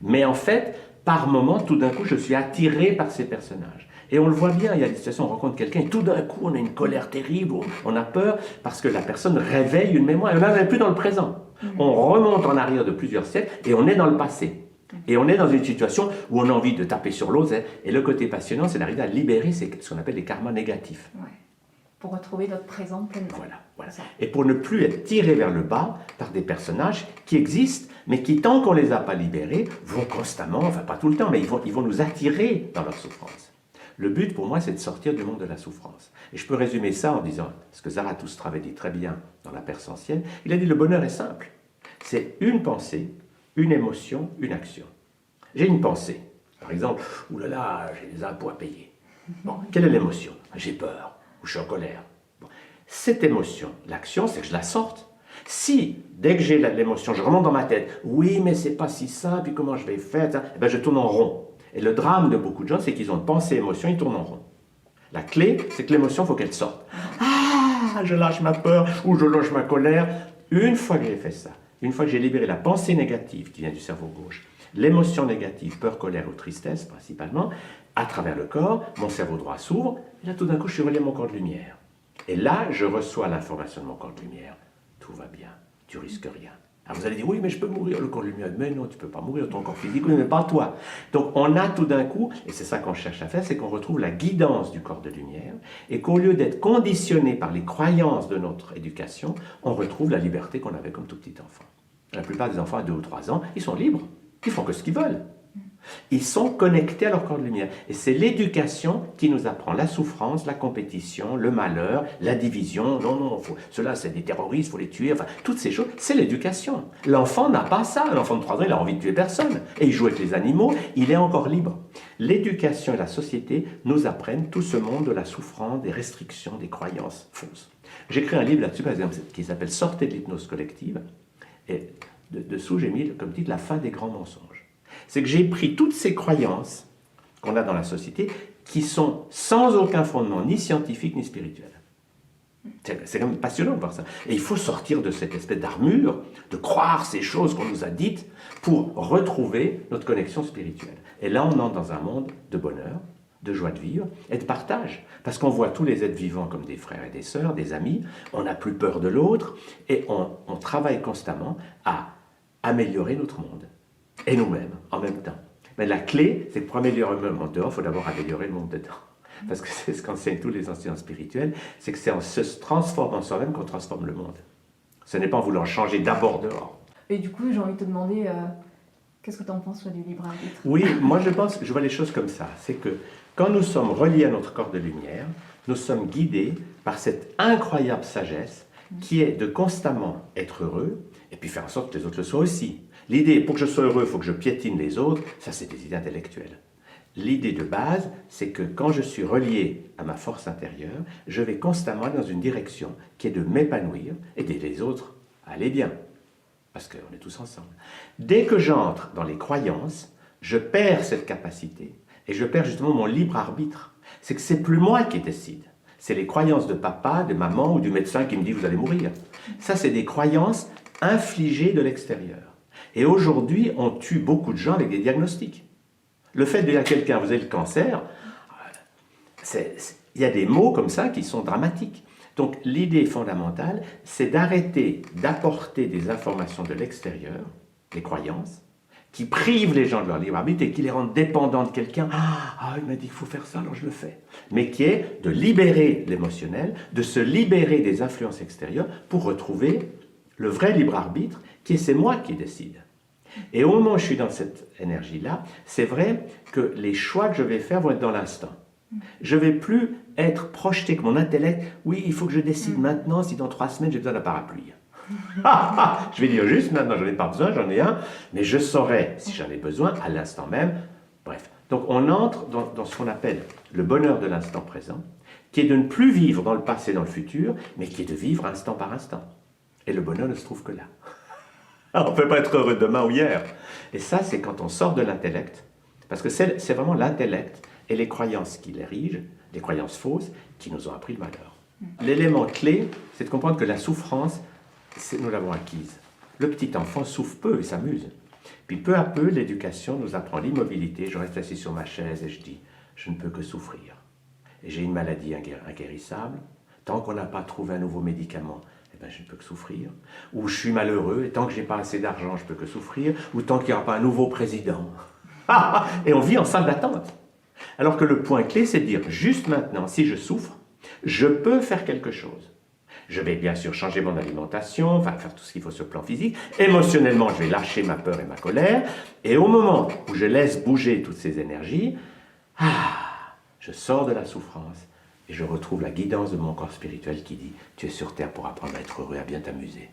Mais en fait, par moment, tout d'un coup, je suis attiré par ces personnages. Et on le voit bien, il y a des situations où on rencontre quelqu'un et tout d'un coup, on a une colère terrible, on a peur parce que la personne réveille une mémoire. Et là, on n'est plus dans le présent. On remonte en arrière de plusieurs siècles et on est dans le passé. Et on est dans une situation où on a envie de taper sur l'autre. Et le côté passionnant, c'est d'arriver à libérer ce qu'on appelle les karmas négatifs. Ouais. Pour retrouver notre présent pleinement. Voilà. Et pour ne plus être tiré vers le bas par des personnages qui existent, mais qui, tant qu'on ne les a pas libérés, vont constamment, enfin pas tout le temps, mais ils vont nous attirer dans leur souffrance. Le but pour moi, c'est de sortir du monde de la souffrance. Et je peux résumer ça en disant, ce que Zarathustra avait dit très bien dans la Perse ancienne, il a dit le bonheur est simple. C'est une pensée, une émotion, une action. J'ai une pensée. Par exemple, oulala, j'ai des impôts à payer. Bon, quelle est l'émotion? J'ai peur, ou je suis en colère. Bon. Cette émotion, l'action, c'est que je la sorte. Si, dès que j'ai l'émotion, je remonte dans ma tête, oui, mais c'est pas si simple, puis comment je vais faire, eh ben, je tourne en rond. Et le drame de beaucoup de gens, c'est qu'ils ont une pensée, émotion, ils tournent en rond. La clé, c'est que l'émotion, il faut qu'elle sorte. Ah, je lâche ma peur, ou je lâche ma colère. Une fois que j'ai fait ça, une fois que j'ai libéré la pensée négative qui vient du cerveau gauche, l'émotion négative, peur, colère ou tristesse principalement, à travers le corps, mon cerveau droit s'ouvre, et là tout d'un coup je suis relié à mon corps de lumière. Et là je reçois l'information de mon corps de lumière. Tout va bien, tu risques rien. Alors vous allez dire, oui mais je peux mourir, le corps de lumière. Mais non, tu ne peux pas mourir, ton corps physique, oui mais pas toi. Donc on a tout d'un coup, et c'est ça qu'on cherche à faire, c'est qu'on retrouve la guidance du corps de lumière, et qu'au lieu d'être conditionné par les croyances de notre éducation, on retrouve la liberté qu'on avait comme tout petit enfant. La plupart des enfants à 2 ou 3 ans, ils sont libres. Ils font que ce qu'ils veulent. Ils sont connectés à leur corps de lumière. Et c'est l'éducation qui nous apprend la souffrance, la compétition, le malheur, la division. Non, non, ceux-là, c'est des terroristes, il faut les tuer. Enfin, toutes ces choses, c'est l'éducation. L'enfant n'a pas ça. L'enfant de 3 ans, il a envie de tuer personne. Et il joue avec les animaux, il est encore libre. L'éducation et la société nous apprennent tout ce monde de la souffrance, des restrictions, des croyances fausses. J'ai écrit un livre là-dessus, par exemple, qui s'appelle « Sortez de l'hypnose collective ». Et dessous, j'ai mis comme titre « La fin des grands mensonges ». C'est que j'ai pris toutes ces croyances qu'on a dans la société qui sont sans aucun fondement, ni scientifique, ni spirituel. C'est quand même passionnant de voir ça. Et il faut sortir de cette espèce d'armure, de croire ces choses qu'on nous a dites pour retrouver notre connexion spirituelle. Et là, on entre dans un monde de bonheur, de joie de vivre et de partage. Parce qu'on voit tous les êtres vivants comme des frères et des sœurs, des amis, on n'a plus peur de l'autre et on travaille constamment à améliorer notre monde. Et nous-mêmes, en même temps. Mais la clé, c'est que pour améliorer le monde dehors, il faut d'abord améliorer le monde dedans. Parce que c'est ce qu'enseignent tous les enseignants spirituels, c'est que c'est en se transformant soi-même qu'on transforme le monde. Ce n'est pas en voulant changer d'abord dehors. Et du coup, j'ai envie de te demander, qu'est-ce que tu en penses, toi, du libre arbitre? Oui, moi je vois les choses comme ça. C'est que quand nous sommes reliés à notre corps de lumière, nous sommes guidés par cette incroyable sagesse qui est de constamment être heureux et puis faire en sorte que les autres le soient aussi. L'idée, pour que je sois heureux, il faut que je piétine les autres, ça c'est des idées intellectuelles. L'idée de base, c'est que quand je suis relié à ma force intérieure, je vais constamment aller dans une direction qui est de m'épanouir et d'aider les autres à aller bien. Parce qu'on est tous ensemble. Dès que j'entre dans les croyances, je perds cette capacité et je perds justement mon libre arbitre. c'est que c'est plus moi qui décide. C'est les croyances de papa, de maman ou du médecin qui me dit vous allez mourir. Ça, c'est des croyances infligées de l'extérieur. Et aujourd'hui, on tue beaucoup de gens avec des diagnostics. Le fait de dire à quelqu'un vous avez le cancer, il y a des mots comme ça qui sont dramatiques. Donc l'idée fondamentale, c'est d'arrêter d'apporter des informations de l'extérieur, des croyances, qui privent les gens de leur libre arbitre et qui les rendent dépendants de quelqu'un. Ah, il m'a dit qu'il faut faire ça, alors je le fais. Mais qui est de libérer l'émotionnel, de se libérer des influences extérieures pour retrouver le vrai libre arbitre, qui est c'est moi qui décide. Et au moment où je suis dans cette énergie-là, c'est vrai que les choix que je vais faire vont être dans l'instant. Je ne vais plus être projeté que mon intellect, oui, il faut que je décide maintenant si dans 3 semaines j'ai besoin d'un parapluie. Je vais dire juste maintenant, j'en ai pas besoin, j'en ai un, mais je saurai si j'en ai besoin à l'instant même. Bref, donc on entre dans ce qu'on appelle le bonheur de l'instant présent, qui est de ne plus vivre dans le passé et dans le futur, mais qui est de vivre instant par instant. Et le bonheur ne se trouve que là. On ne peut pas être heureux demain ou hier. Et ça, c'est quand on sort de l'intellect, parce que c'est vraiment l'intellect et les croyances qui l'érigent, les croyances fausses, qui nous ont appris le malheur. L'élément clé, c'est de comprendre que la souffrance, nous l'avons acquise. Le petit enfant souffre peu et s'amuse. Puis peu à peu, l'éducation nous apprend l'immobilité. Je reste assis sur ma chaise et je dis, je ne peux que souffrir. Et j'ai une maladie inguérissable. Tant qu'on n'a pas trouvé un nouveau médicament, eh ben, je ne peux que souffrir. Ou je suis malheureux et tant que je n'ai pas assez d'argent, je ne peux que souffrir. Ou tant qu'il n'y aura pas un nouveau président. Et on vit en salle d'attente. Alors que le point clé, c'est de dire, juste maintenant, si je souffre, je peux faire quelque chose. Je vais bien sûr changer mon alimentation, enfin faire tout ce qu'il faut sur le plan physique. Émotionnellement, je vais lâcher ma peur et ma colère. Et au moment où je laisse bouger toutes ces énergies, je sors de la souffrance et je retrouve la guidance de mon corps spirituel qui dit « Tu es sur Terre pour apprendre à être heureux, à bien t'amuser. »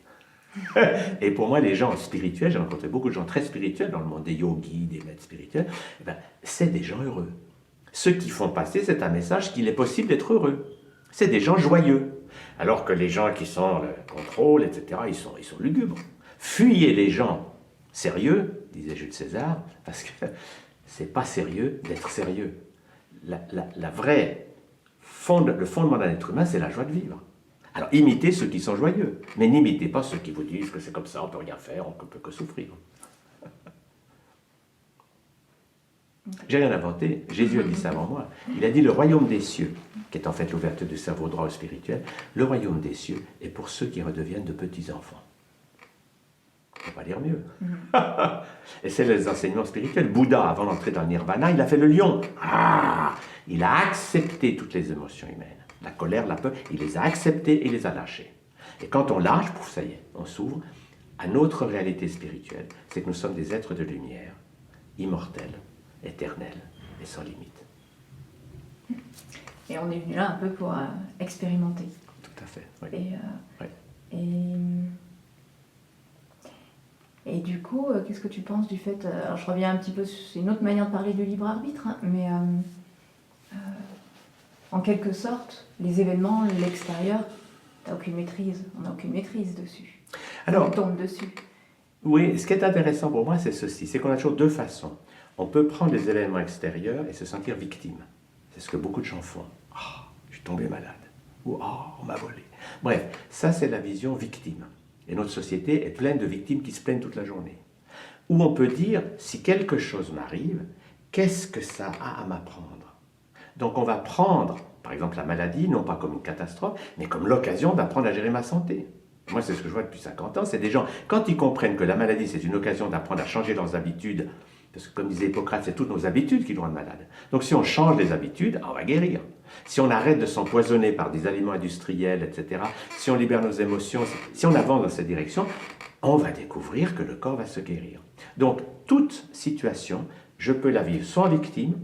Et pour moi, les gens spirituels, j'ai rencontré beaucoup de gens très spirituels dans le monde des yogis, des maîtres spirituels, c'est des gens heureux. Ceux qui font passer, c'est un message qu'il est possible d'être heureux. C'est des gens joyeux. Alors que les gens qui sont le contrôle, etc., ils sont lugubres. Fuyez les gens sérieux, disait Jules César, parce que c'est pas sérieux d'être sérieux. Le fondement d'un être humain, c'est la joie de vivre. Alors imitez ceux qui sont joyeux, mais n'imitez pas ceux qui vous disent que c'est comme ça, on ne peut rien faire, on ne peut que souffrir. J'ai rien inventé, Jésus a dit ça avant moi. Il a dit le royaume des cieux, qui est en fait l'ouverture du cerveau droit au spirituel, le royaume des cieux est pour ceux qui redeviennent de petits enfants. On ne peut pas dire mieux. Et c'est les enseignements spirituels. Bouddha, avant d'entrer dans le nirvana, il a fait le lion. Il a accepté toutes les émotions humaines. La colère, la peur, il les a acceptées et les a lâchées. Et quand on lâche, pouf, ça y est, on s'ouvre à notre réalité spirituelle. C'est que nous sommes des êtres de lumière, immortels, éternel et sans limite. Et on est venu là un peu pour expérimenter. Tout à fait, oui. Et du coup, qu'est-ce que tu penses du fait... alors je reviens un petit peu, c'est une autre manière de parler du libre arbitre, hein, mais en quelque sorte, les événements, l'extérieur, t'as aucune maîtrise, on n'a aucune maîtrise dessus. Alors, on tombe dessus. Oui, ce qui est intéressant pour moi, c'est ceci, c'est qu'on a toujours deux façons. On peut prendre les événements extérieurs et se sentir victime. C'est ce que beaucoup de gens font. Je suis tombé malade. Ou on m'a volé. Bref, ça c'est la vision victime. Et notre société est pleine de victimes qui se plaignent toute la journée. Ou on peut dire, si quelque chose m'arrive, qu'est-ce que ça a à m'apprendre? Donc on va prendre, par exemple, la maladie, non pas comme une catastrophe, mais comme l'occasion d'apprendre à gérer ma santé. Moi, c'est ce que je vois depuis 50 ans, c'est des gens, quand ils comprennent que la maladie, c'est une occasion d'apprendre à changer leurs habitudes, parce que comme disait Hippocrate, c'est toutes nos habitudes qui nous rendent malades. Donc si on change les habitudes, on va guérir. Si on arrête de s'empoisonner par des aliments industriels, etc., si on libère nos émotions, si on avance dans cette direction, on va découvrir que le corps va se guérir. Donc toute situation, je peux la vivre soit en victime,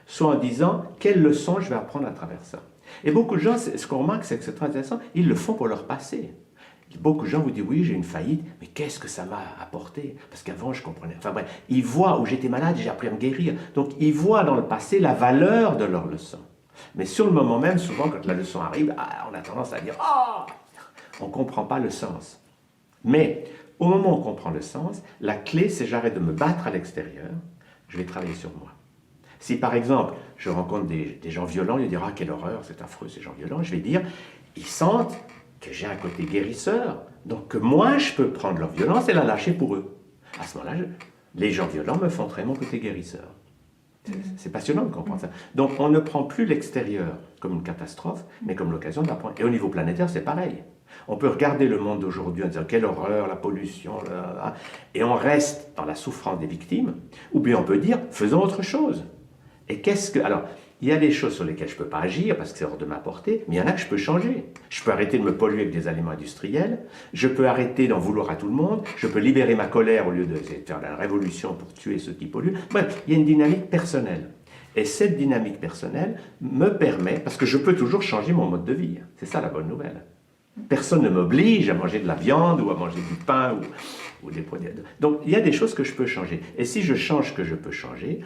soit en disant quelle leçon je vais apprendre à travers ça. Et beaucoup de gens, ce qu'on remarque, c'est que c'est très intéressant, ils le font pour leur passé. Beaucoup de gens vous disent, oui, j'ai une faillite, mais qu'est-ce que ça m'a apporté? Parce qu'avant, je comprenais. Enfin bref, ils voient où j'étais malade, j'ai appris à me guérir. Donc, ils voient dans le passé la valeur de leur leçon. Mais sur le moment même, souvent, quand la leçon arrive, on a tendance à dire, on ne comprend pas le sens. Mais, au moment où on comprend le sens, la clé, c'est j'arrête de me battre à l'extérieur, je vais travailler sur moi. Si par exemple, je rencontre des gens violents, ils diront « Ah, quelle horreur, c'est affreux ces gens violents », je vais dire « Ils sentent que j'ai un côté guérisseur, donc que moi je peux prendre leur violence et la lâcher pour eux. » À ce moment-là, les gens violents me font très mon côté guérisseur. C'est passionnant de comprendre ça. Donc on ne prend plus l'extérieur comme une catastrophe, mais comme l'occasion d'apprendre. Et au niveau planétaire, c'est pareil. On peut regarder le monde d'aujourd'hui en disant quelle horreur, la pollution, et on reste dans la souffrance des victimes, ou bien on peut dire faisons autre chose. Et qu'est-ce que... Alors, il y a des choses sur lesquelles je ne peux pas agir parce que c'est hors de ma portée, mais il y en a que je peux changer. Je peux arrêter de me polluer avec des aliments industriels, je peux arrêter d'en vouloir à tout le monde, je peux libérer ma colère au lieu de faire la révolution pour tuer ceux qui polluent. Bref, il y a une dynamique personnelle. Et cette dynamique personnelle me permet, parce que je peux toujours changer mon mode de vie. C'est ça la bonne nouvelle. Personne ne m'oblige à manger de la viande ou à manger du pain ou des produits. Donc il y a des choses que je peux changer. Et si je change ce que je peux changer,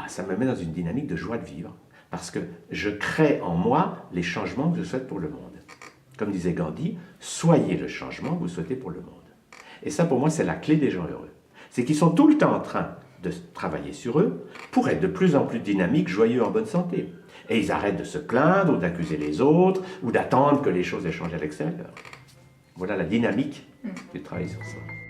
ça me met dans une dynamique de joie de vivre. Parce que je crée en moi les changements que je souhaite pour le monde. Comme disait Gandhi, soyez le changement que vous souhaitez pour le monde. Et ça, pour moi, c'est la clé des gens heureux. C'est qu'ils sont tout le temps en train de travailler sur eux pour être de plus en plus dynamiques, joyeux, en bonne santé. Et ils arrêtent de se plaindre ou d'accuser les autres ou d'attendre que les choses aient changé à l'extérieur. Voilà la dynamique du travail sur ça.